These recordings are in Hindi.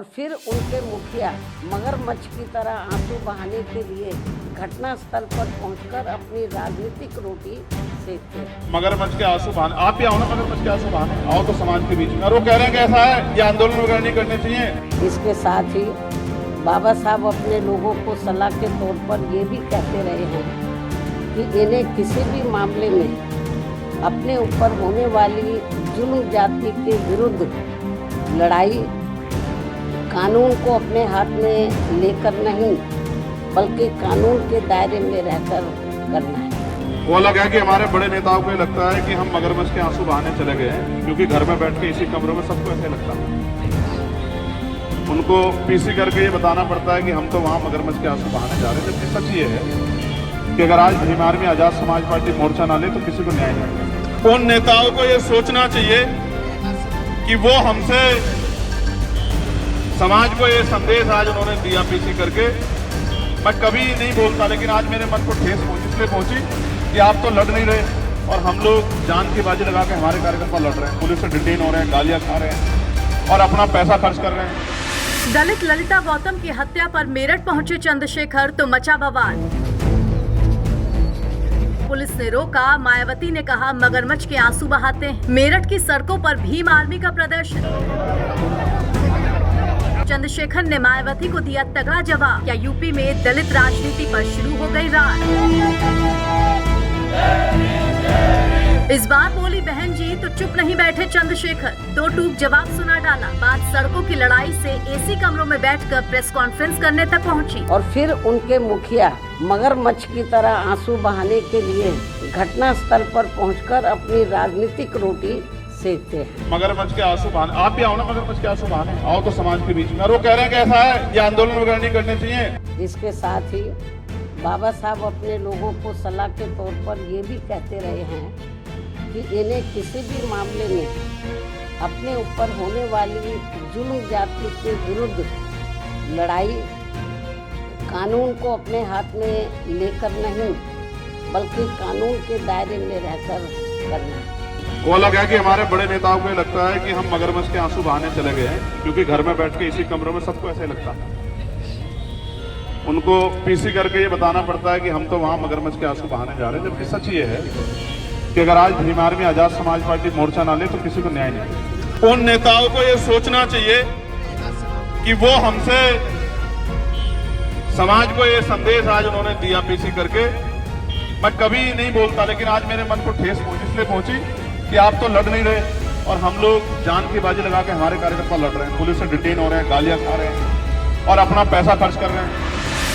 और फिर उनके मुखिया मगरमच्छ की तरह आंसू बहाने के लिए घटना स्थल पर पहुंचकर अपनी राजनीतिक रोटी सेकते। मगरमच्छ के आंसू बहाने, आप भी आओ ना मगरमच्छ के आंसू बहाने, आओ तो समाज के बीच में। और वो कह रहे हैं कि ऐसा है, ये आंदोलन वगैरह नहीं करने चाहिए। इसके साथ ही बाबा साहब अपने लोगों को सलाह के तौर पर ये भी कहते रहे हैं कि इन्हें किसी भी मामले में अपने ऊपर होने वाली जुल्म जाति के विरुद्ध लड़ाई कानून को अपने हाथ में लेकर नहीं बल्कि कानून के दायरे में रहकर करना है। वो अलग है कि हमारे बड़े नेताओं को ये लगता है कि हम मगरमच्छ के आंसू बहाने चले गए हैं, क्योंकि घर में बैठ के इसी कमरों में सबको ऐसे लगता है। उनको पीसी करके ये बताना पड़ता है कि हम तो वहाँ मगरमच्छ के आंसू बहाने जा रहे हैं। जबकि सच ये है कि अगर आज भीम आर्मी आजाद समाज पार्टी मोर्चा ना ले तो किसी को न्याय नहीं मिलेगा। उन नेताओं को ये सोचना चाहिए कि वो हमसे समाज को ये संदेश आज उन्होंने दिया पीसी करके। मैं कभी नहीं बोलता, लेकिन आज मेरे मन को ठेस पहुंची, इसलिए पहुंची कि आप तो लड़ नहीं रहे और हम लोग जान की बाजी लगा के हमारे कार्यकर्ता लड़ रहे हैं, पुलिस से डिटेन हो रहे हैं, गालियां खा रहे हैं और अपना पैसा खर्च कर रहे हैं। दलित ललिता गौतम की हत्या पर मेरठ पहुंचे चंद्रशेखर तो मचा बवाल। पुलिस ने रोका, मायावती ने कहा मगरमच्छ के आंसू बहाते हैं। मेरठ की सड़कों पर भीम आर्मी का प्रदर्शन। चंद्रशेखर ने मायावती को दिया तगड़ा जवाब। क्या यूपी में दलित राजनीति पर शुरू हो गई रात? इस बार बोली बहन जी तो चुप नहीं बैठे चंद्रशेखर, दो टूक जवाब सुना डाला। बात सड़कों की लड़ाई से एसी कमरों में बैठकर प्रेस कॉन्फ्रेंस करने तक पहुंची। और फिर उनके मुखिया मगरमच्छ की तरह आंसू बहाने के लिए घटना स्थल पर पहुंचकर अपनी राजनीतिक रोटी सेकते हैं। मगरमच्छ के आंसू बहाने, आप भी आओ ना मगरमच्छ के आंसू बहाने, आओ तो समाज के बीच में। और वो कह रहे हैं कि ऐसा है, ये आंदोलन वगैरह नहीं करने चाहिए। इसके साथ ही बाबा साहब अपने लोगों को सलाह के तौर पर ये भी कहते रहे हैं कि इन्हें किसी भी मामले में अपने ऊपर होने वाली जुल्म जाति के विरुद्ध लड़ाई कानून को अपने हाथ में लेकर नहीं बल्कि कानून के दायरे में रहकर करना है। वो अलग है कि हमारे बड़े नेताओं को ये लगता है कि हम मगरमच्छ के आंसू बहाने चले गए हैं, क्योंकि घर में बैठ के इसी कमरों में सबको ऐसे लगता है। उनको पीसी करके ये बताना पड़ता है कि हम तो वहाँ मगरमच्छ के आंसू बहाने जा रहे हैं। जबकि सच ये है कि अगर आज भीम आर्मी आजाद समाज पार्टी मोर्चा ना ले तो किसी को न्याय नहीं मिलेगा। उन नेताओं को ये सोचना चाहिए कि वो हमसे समाज को ये संदेश आज उन्होंने दिया पीसी करके। मैं कभी नहीं बोलता, लेकिन आज मेरे मन को ठेस पहुंची, इसलिए पहुंची कि आप तो लड़ नहीं रहे और हम लोग जान की बाजी लगा के हमारे कार्यकर्ता लड़ रहे हैं, पुलिस से डिटेन हो रहे हैं, गालियां खा रहे हैं और अपना पैसा खर्च कर रहे हैं।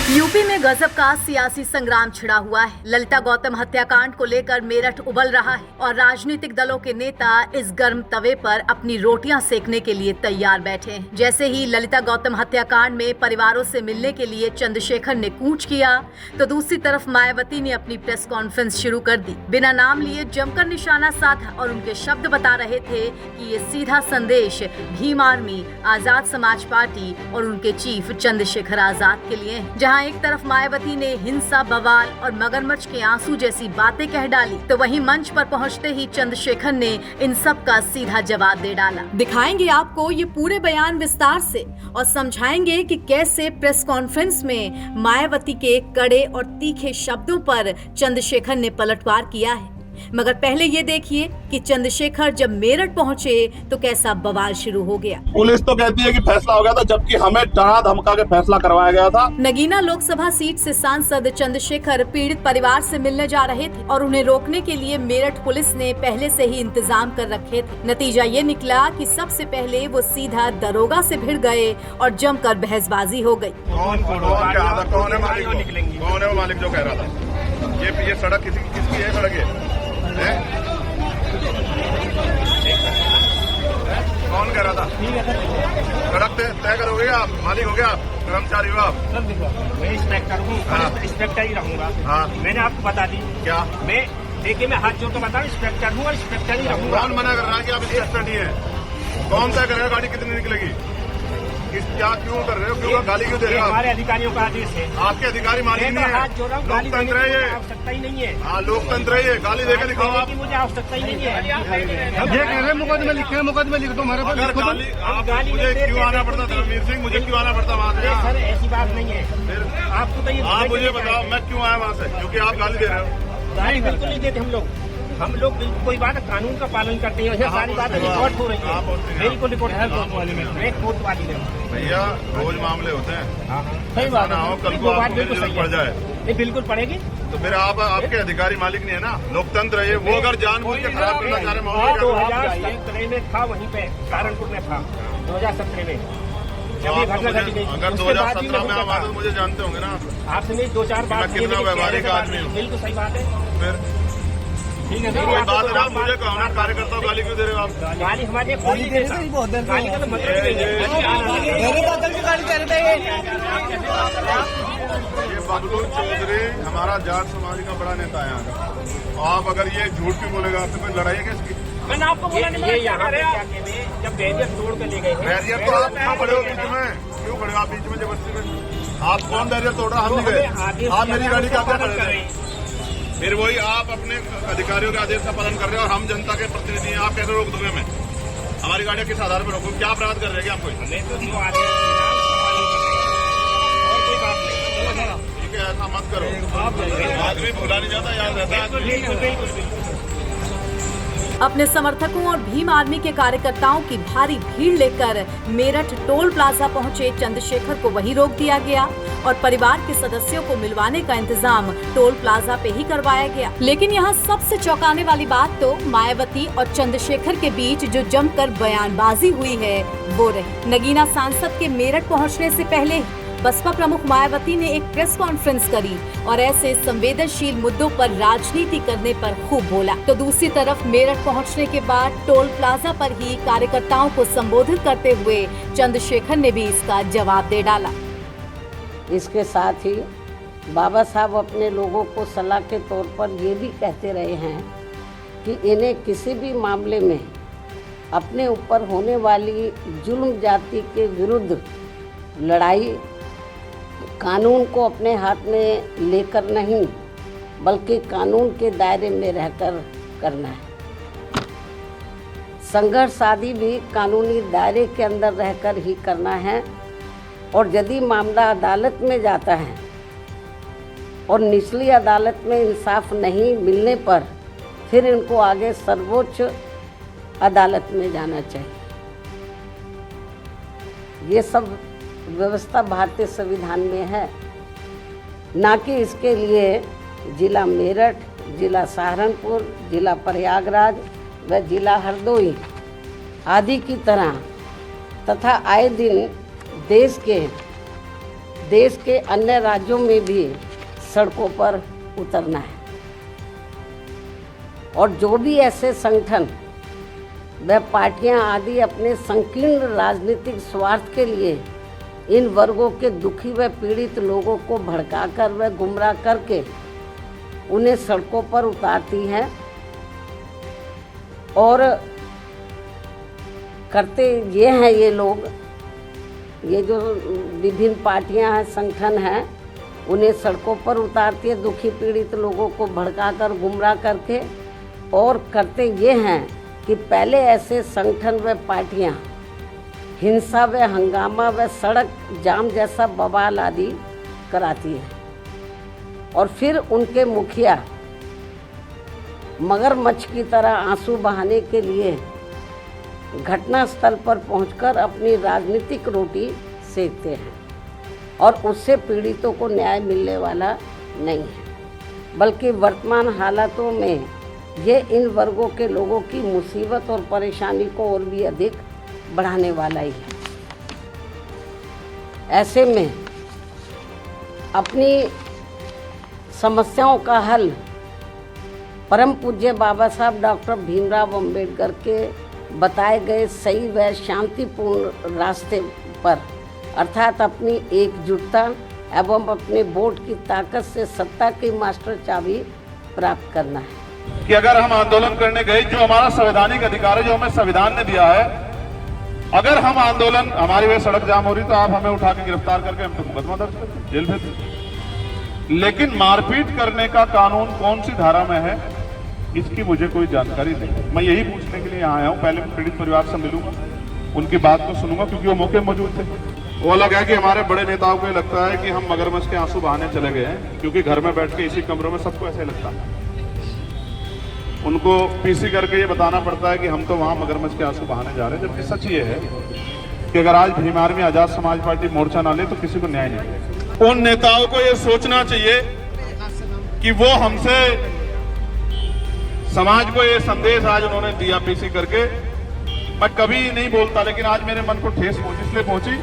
यूपी में गजब का सियासी संग्राम छिड़ा हुआ है। ललिता गौतम हत्याकांड को लेकर मेरठ उबल रहा है और राजनीतिक दलों के नेता इस गर्म तवे पर अपनी रोटियां सेकने के लिए तैयार बैठे हैं। जैसे ही ललिता गौतम हत्याकांड में परिवारों से मिलने के लिए चंद्रशेखर ने कूच किया तो दूसरी तरफ मायावती ने अपनी प्रेस कॉन्फ्रेंस शुरू कर दी। बिना नाम लिए जमकर निशाना साधा और उनके शब्द बता रहे थे कि ये सीधा संदेश भीम आर्मी आजाद समाज पार्टी और उनके चीफ चंद्रशेखर आजाद के लिए है। एक तरफ मायावती ने हिंसा, बवाल और मगरमच्छ के आंसू जैसी बातें कह डाली, तो वहीं मंच पर पहुंचते ही चंद्रशेखर ने इन सब का सीधा जवाब दे डाला। दिखाएंगे आपको ये पूरे बयान विस्तार से और समझाएंगे कि कैसे प्रेस कॉन्फ्रेंस में मायावती के कड़े और तीखे शब्दों पर चंद्रशेखर ने पलटवार किया है। मगर पहले ये देखिए कि चंद्रशेखर जब मेरठ पहुंचे तो कैसा बवाल शुरू हो गया। पुलिस तो कहती है कि फैसला हो गया था, जबकि हमें डरा धमका के फैसला करवाया गया था। नगीना लोकसभा सीट से सांसद चंद्रशेखर पीड़ित परिवार से मिलने जा रहे थे और उन्हें रोकने के लिए मेरठ पुलिस ने पहले से ही इंतजाम कर रखे थे। नतीजा ये निकला कि सबसे पहले वो सीधा दरोगा से भिड़ गए और जमकर बहसबाजी हो गई। कौन है वो मालिक जो कह रहा था ये सड़क किसकी है? सड़क है? कौन कह रहा था? सड़क तय करोगे आप? मालिक हो गया आप? कर्मचारी हो आप? मैं इंस्पेक्टर हूँ, इंस्पेक्टर ही रहूंगा। हाँ। मैंने आपको बता दी क्या? मैं देखिए, मैं हाथ जोड़ के बताऊँ, इंस्पेक्टर हूँ और इंस्पेक्टर ही रहूंगा। कौन मना कर रहा है कि आप इंस्पेक्टर नहीं है? कौन तय करेगा गाड़ी कितनी निकलेगी? क्या क्यों कर रहे हो, क्यों गाली क्यों दे रहे ये हो आप? हमारे अधिकारियों का आदेश है। आपके अधिकारी मालिक नहीं हाथ जोड़ रहा हूँ, है, गाली देने लोकतंत्र है की ये। आवश्यकता ही नहीं है। हाँ लोकतंत्र है ये, गाली देकर दिखाओ आप। की मुझे आवश्यकता ही नहीं है। ये कह रहे हैं मुकदमे लिखे हैं, मुकदमे लिख दो हमारे पास, अगर लिखो तो। गाली आप मुझे क्यों आना पड़ता धर्मवीर सिंह, मुझे क्यों आना पड़ता वहाँ से? सर ऐसी बात नहीं है। फिर आपको तो ये आप मुझे बताओ मैं क्यों आया वहाँ से, क्योंकि आप गाली दे रहे हो। गाली बिल्कुल नहीं देते हम लोग बिल्कुल कोई बात है, कानून का पालन करते हैं। ये सारी बातें रिकॉर्ड हो रही है, बिल्कुल रिकॉर्ड है। मैं कोर्ट वाली में भैया रोज मामले होते हैं, सही बात ना हो कल को बात आपको बिल्कुल जरूरत सही पड़ है। जाए नहीं बिल्कुल पड़ेगी। तो फिर आप आपके अधिकारी मालिक नहीं है ना, लोकतंत्र है ये। वो अगर जानबूझ के खराब करना चाह रहे मामले 2017 में था, वहीं पे सहारनपुर में था 2017 में जब ये घटना घटी गई। अगर उसके बाद 2017 में आप भी आते तो मुझे जानते होंगे ना। आपसे नहीं 2-4 बात मैं कितना व्यवहारिक आदमी हूँ। बिल्कुल सही बात है। फिर ठीक है कोई बात है आप मुझे कहो ना, कार्यकर्ता गाली क्यों दे रहे हो आप? गाली हमारे लिए कोई नहीं देता। गाली का तो मतलब ही नहीं है। ये बबलू चौधरी हमारा जाट समाज का बड़ा नेता है यहाँ का। आप अगर ये झूठ क्यों बोलेगा, आपसे कोई लड़ाई है क्या इसकी? मैंने आपको बोला नहीं, ये यहाँ पे जब बैरियर तोड़ के ले गए थे। बैरियर तो आप क्यों खड़े हो बीच में, क्यों खड़े हो आप बीच में जबरदस्ती में? आप कौन बैरियर तोड़ रहा? हम नहीं गए, आप मेरी गाड़ी का क्या खड़े थे? फिर वही आप अपने अधिकारियों के आदेश का पालन कर रहे हो और हम जनता के प्रतिनिधि हैं। आप कैसे रोक दोगे हमें? हमारी गाड़ियां किस आधार पर रोको? क्या अपराध कर रहे हैं आप? कोई ठीक है, ऐसा मत करो। आदमी भूला नहीं जाता, याद रहता है। अपने समर्थकों और भीम आर्मी के कार्यकर्ताओं की भारी भीड़ लेकर मेरठ टोल प्लाजा पहुंचे चंद्रशेखर को वहीं रोक दिया गया और परिवार के सदस्यों को मिलवाने का इंतजाम टोल प्लाजा पे ही करवाया गया। लेकिन यहाँ सबसे चौंकाने वाली बात तो मायावती और चंद्रशेखर के बीच जो जमकर बयानबाजी हुई है वो रही। नगीना सांसद के मेरठ पहुँचने से पहले बसपा प्रमुख मायावती ने एक प्रेस कॉन्फ्रेंस करी और ऐसे संवेदनशील मुद्दों पर राजनीति करने पर खूब बोला। तो दूसरी तरफ मेरठ पहुंचने के बाद टोल प्लाजा पर ही कार्यकर्ताओं को संबोधित करते हुए चंद्रशेखर ने भी इसका जवाब दे डाला। इसके साथ ही बाबा साहब अपने लोगों को सलाह के तौर पर ये भी कहते रहे हैं कि इन्हें किसी भी मामले में अपने ऊपर होने वाली जुल्म जाति के विरुद्ध लड़ाई कानून को अपने हाथ में लेकर नहीं बल्कि कानून के दायरे में रहकर करना है। संघर्ष आदि भी कानूनी दायरे के अंदर रहकर ही करना है और यदि मामला अदालत में जाता है और निचली अदालत में इंसाफ नहीं मिलने पर फिर इनको आगे सर्वोच्च अदालत में जाना चाहिए। ये सब व्यवस्था भारतीय संविधान में है, ना कि इसके लिए जिला मेरठ, जिला सहारनपुर, जिला प्रयागराज व जिला हरदोई आदि की तरह तथा आए दिन देश के अन्य राज्यों में भी सड़कों पर उतरना है। और जो भी ऐसे संगठन व पार्टियां आदि अपने संकीर्ण राजनीतिक स्वार्थ के लिए इन वर्गों के दुखी व पीड़ित लोगों को भड़काकर व गुमराह करके उन्हें सड़कों पर उतारती हैं और करते ये हैं ये लोग, ये जो विभिन्न पार्टियां हैं, संगठन हैं, उन्हें सड़कों पर उतारती है दुखी पीड़ित लोगों को भड़काकर गुमराह करके। और करते ये हैं कि पहले ऐसे संगठन व पार्टियां हिंसा व हंगामा व सड़क जाम जैसा बवाल आदि कराती है और फिर उनके मुखिया मगरमच्छ की तरह आंसू बहाने के लिए घटनास्थल पर पहुंचकर अपनी राजनीतिक रोटी सेकते हैं और उससे पीड़ितों को न्याय मिलने वाला नहीं है, बल्कि वर्तमान हालातों में ये इन वर्गों के लोगों की मुसीबत और परेशानी को और भी अधिक बढ़ाने वाला ही है। ऐसे में अपनी समस्याओं का हल परम पूज्य बाबा साहब डॉक्टर भीमराव अंबेडकर के बताए गए सही व शांतिपूर्ण रास्ते पर अर्थात अपनी एकजुटता एवं अपने वोट की ताकत से सत्ता की मास्टर चाबी प्राप्त करना है। कि अगर हम आंदोलन करने गए, जो हमारा संवैधानिक अधिकार है, जो हमें संविधान ने दिया है, अगर हम आंदोलन हमारी वजह सड़क जाम हो रही तो आप हमें उठा के गिरफ्तार करके हम तो मुकदमा दर्ज करते, जेल भेज देते। लेकिन मारपीट करने का कानून कौन सी धारा में है इसकी मुझे कोई जानकारी नहीं। मैं यही पूछने के लिए यहाँ आया हूँ। पहले मैं पीड़ित परिवार से मिलूंगा, उनकी बात को सुनूंगा, क्योंकि वो मौके मौजूद थे। वो अलग है कि हमारे बड़े नेताओं को लगता है कि हम मगरमच्छ के आंसू बहाने चले गए हैं, क्योंकि घर में बैठ के इसी कमरों में सबको ऐसे लगता है। उनको पीसी करके ये बताना पड़ता है कि हम तो वहां मगरमच्छ के आंसू बहाने जा रहे हैं, जबकि सच ये है कि अगर आज भीम आर्मी आजाद समाज पार्टी मोर्चा ना ले तो किसी को न्याय नहीं मिलेगा। उन नेताओं को ये सोचना चाहिए कि वो हमसे समाज को ये संदेश आज उन्होंने दिया पीसी करके। मैं कभी नहीं बोलता, लेकिन आज मेरे मन को ठेस पहुंची, इसलिए पहुंची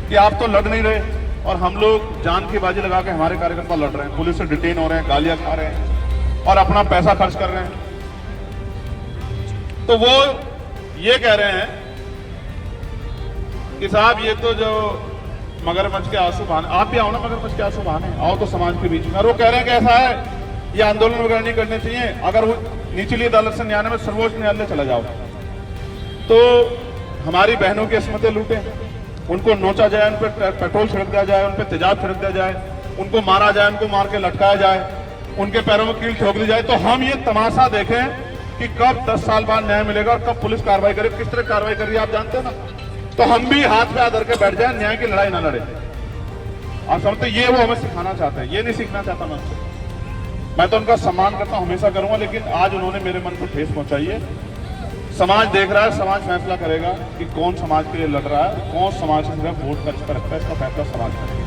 कि आप तो लड़ नहीं रहे और हम लोग जान की बाजी लगा के हमारे कार्यकर्ता लड़ रहे हैं, पुलिस से डिटेन हो रहे हैं, गालियां खा रहे हैं और अपना पैसा खर्च कर रहे हैं। तो वो ये कह रहे हैं कि साहब ये तो जो मगरमच्छ के आंसू बहाने, आप भी आओ ना मगरमच्छ के आंसू बहाने, आओ तो समाज के बीच में। और वो कह रहे हैं कि ऐसा है ये आंदोलन वगैरह नहीं करने चाहिए, अगर वो निचली अदालत से न्यायालय में सर्वोच्च न्यायालय चला जाओ तो हमारी बहनों की अस्मतें लूटे, उनको नोचा जाए, उन पर पेट्रोल छिड़क दिया जाए, उन पर तेजाब छिड़क दिया जाए, उनको मारा जाए, उनको मार के लटकाया जाए, उनके पैरों में कील ठोक दी जाए, तो हम ये तमाशा देखें कि कब 10 साल बाद न्याय मिलेगा और कब पुलिस कार्रवाई करे। किस तरह कार्रवाई कर रही है आप जानते हैं ना। तो हम भी हाथ पे आधर के बैठ जाए, न्याय की लड़ाई ना लड़े। आप समझते ये वो हमें सिखाना चाहते हैं, ये नहीं सीखना चाहता मैं तो उनका सम्मान करता हूं, हमेशा करूंगा, लेकिन आज उन्होंने मेरे मन को ठेस पहुंचाई है। समाज देख रहा है, समाज फैसला करेगा कि कौन समाज के लिए लड़ रहा है, कौन समाज से वोट खर्च रखता है, इसका फैसला समाज करेगा।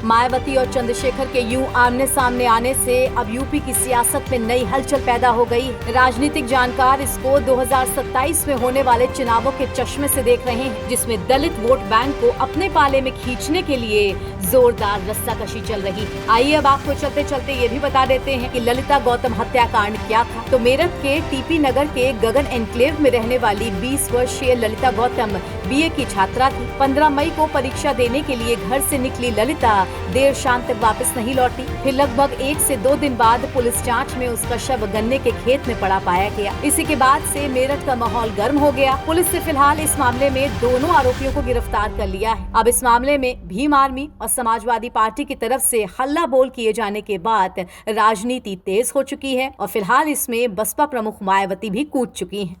मायावती और चंद्रशेखर के यूं आमने सामने आने से अब यूपी की सियासत में नई हलचल पैदा हो गई। राजनीतिक जानकार इसको 2027 में होने वाले चुनावों के चश्मे से देख रहे हैं, जिसमें दलित वोट बैंक को अपने पाले में खींचने के लिए जोरदार रस्साकशी चल रही। आइए अब आपको चलते चलते ये भी बता देते हैं कि ललिता गौतम हत्याकांड क्या था। तो मेरठ के टीपी नगर के गगन एनक्लेव में रहने वाली 20 वर्षीय ललिता गौतम बीए की छात्रा थी। 15 मई को परीक्षा देने के लिए घर से निकली ललिता देर शाम तक वापस नहीं लौटी। फिर लगभग 1 से 2 दिन बाद पुलिस जांच में उसका शव गन्ने के खेत में पड़ा पाया गया। इसी के बाद से मेरठ का माहौल गर्म हो गया। पुलिस ने फिलहाल इस मामले में दोनों आरोपियों को गिरफ्तार कर लिया है। अब इस मामले में भीम आर्मी और समाजवादी पार्टी की तरफ से हल्ला बोल किए जाने के बाद राजनीति तेज हो चुकी है और फिलहाल इसमें बसपा प्रमुख मायावती भी कूद चुकी हैं।